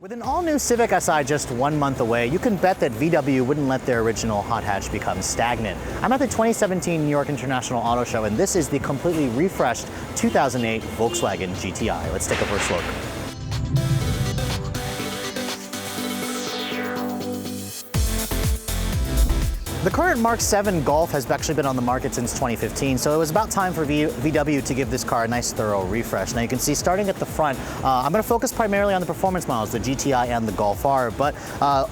With an all-new Civic Si just 1 month away, you can bet that VW wouldn't let their original hot hatch become stagnant. I'm at the 2017 New York International Auto Show, and this is the completely refreshed 2008 Volkswagen GTI. Let's take a first look. The current Mark 7 Golf has actually been on the market since 2015, so it was about time for VW to give this car a nice thorough refresh. Now you can see starting at the front, I'm going to focus primarily on the performance models, the GTI and the Golf R, but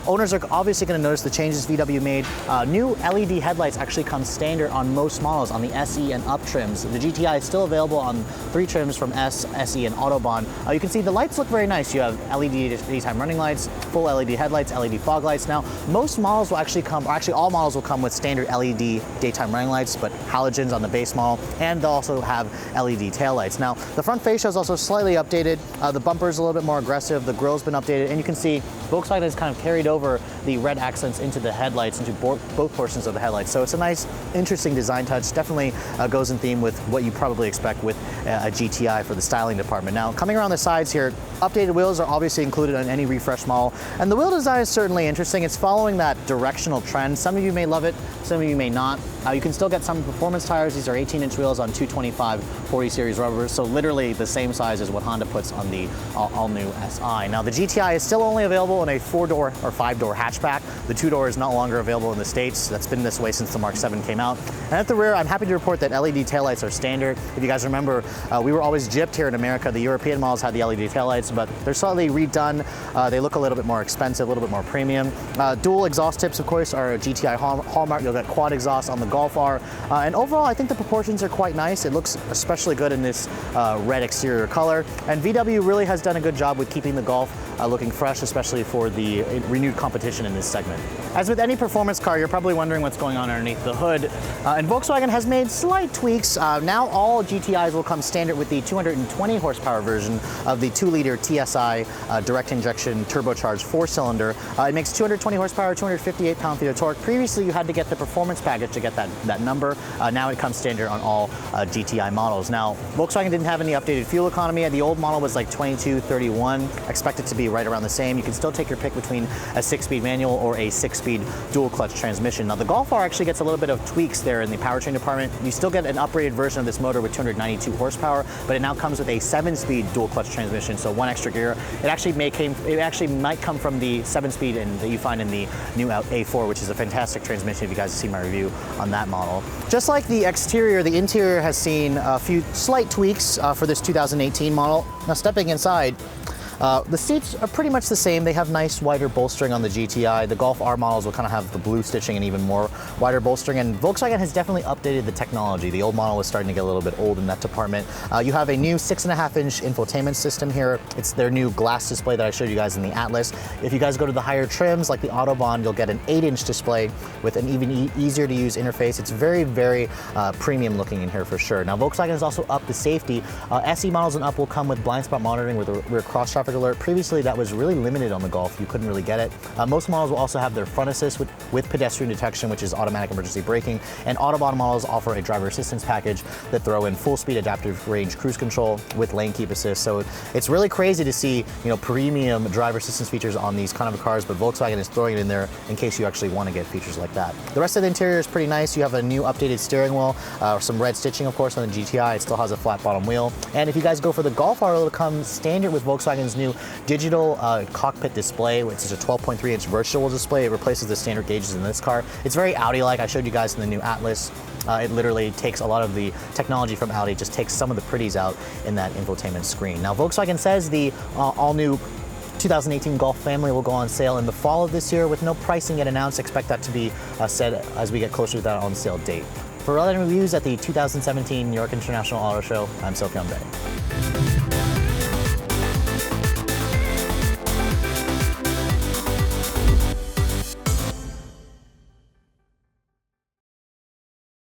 owners are obviously going to notice the changes VW made. New LED headlights actually come standard on most models on the SE and up trims. The GTI is still available on 3 trims from S, SE, and Autobahn. You can see the lights look very nice. You have LED daytime running lights, full LED headlights, LED fog lights. Now most models will actually come, or actually all models will come with standard LED daytime running lights, but halogens on the base model, and they'll also have LED taillights. Now, the front fascia is also slightly updated. The bumper is a little bit more aggressive. The grille's been updated, and you can see Volkswagen has kind of carried over the red accents into the headlights, into both portions of the headlights. So it's a nice, interesting design touch. Definitely goes in theme with what you probably expect with a GTI for the styling department. Now, coming around the sides here, updated wheels are obviously included on any refresh model, and the wheel design is certainly interesting. It's following that directional trend. Some of you may love it, some of you may not. You can still get some performance tires. These are 18-inch wheels on 225 40 series rubbers, so literally the same size as what Honda puts on the all-new SI. Now the GTI is still only available in a 4-door or 5-door hatchback. The 2-door is no longer available in the States. That's been this way since the Mark 7 came out. And at the rear, I'm happy to report that LED taillights are standard. If you guys remember, we were always gypped here in America. The European models had the LED taillights, but they're slightly redone. They look a little bit more expensive, a little bit more premium. Dual exhaust tips, of course, are a GTI hallmark. You'll get quad exhaust on the Golf R. And overall, I think the proportions are quite nice. It looks especially good in this red exterior color. And VW really has done a good job with keeping the Golf looking fresh, especially for the renewed competition in this segment. As with any performance car, you're probably wondering what's going on underneath the hood. And Volkswagen has made slight tweaks. Now all GTIs will come standard with the 220 horsepower version of the 2-liter TSI direct injection turbocharged 4-cylinder. It makes 220 horsepower, 258 pound-feet of torque. Previously, you had to get the performance package to get that number. Now it comes standard on all GTI models. Now, Volkswagen didn't have any updated fuel economy. The old model was like 2231. Expect it to be right around the same. You can still take your pick between a 6-speed manual or a 6-speed dual clutch transmission. Now the Golf R actually gets a little bit of tweaks there in the powertrain department. You still get an upgraded version of this motor with 292 horsepower, but it now comes with a 7-speed dual clutch transmission, so 1 extra gear. It actually might come from the 7-speed that you find in the new A4, which is a fantastic transmission if you guys have seen my review on that model. Just like the exterior, the interior has seen a few slight tweaks for this 2018 model. Now stepping inside, the seats are pretty much the same. They have nice wider bolstering on the GTI. The Golf R models will kind of have the blue stitching and even more wider bolstering, and Volkswagen has definitely updated the technology. The old model was starting to get a little bit old in that department. You have a new 6.5-inch infotainment system here. It's their new glass display that I showed you guys in the Atlas. If you guys go to the higher trims like the Autobahn, you'll get an 8-inch display with an even easier to use interface. It's very, very premium looking in here for sure. Now Volkswagen has also upped the safety. SE models and up will come with blind spot monitoring with a rear cross traffic alert. Previously, that was really limited on the Golf. You couldn't really get it. Most models will also have their front assist with pedestrian detection, which is automatic emergency braking, and Autobahn models offer a driver assistance package that throw in full speed adaptive range cruise control with lane keep assist. So it's really crazy to see, premium driver assistance features on these kind of cars, but Volkswagen is throwing it in there in case you actually want to get features like that. The rest of the interior is pretty nice. You have a new updated steering wheel, some red stitching, of course, on the GTI. It still has a flat bottom wheel. And if you guys go for the Golf R, it'll come standard with Volkswagen's new digital cockpit display, which is a 12.3-inch virtual display. It replaces the standard gauges in this car. It's very Audi-like. I showed you guys in the new Atlas. It literally takes a lot of the technology from Audi, just takes some of the pretties out in that infotainment screen. Now, Volkswagen says the all-new 2018 Golf family will go on sale in the fall of this year with no pricing yet announced. Expect that to be said as we get closer to that on-sale date. For other reviews at the 2017 New York International Auto Show, I'm Sophyun Bae.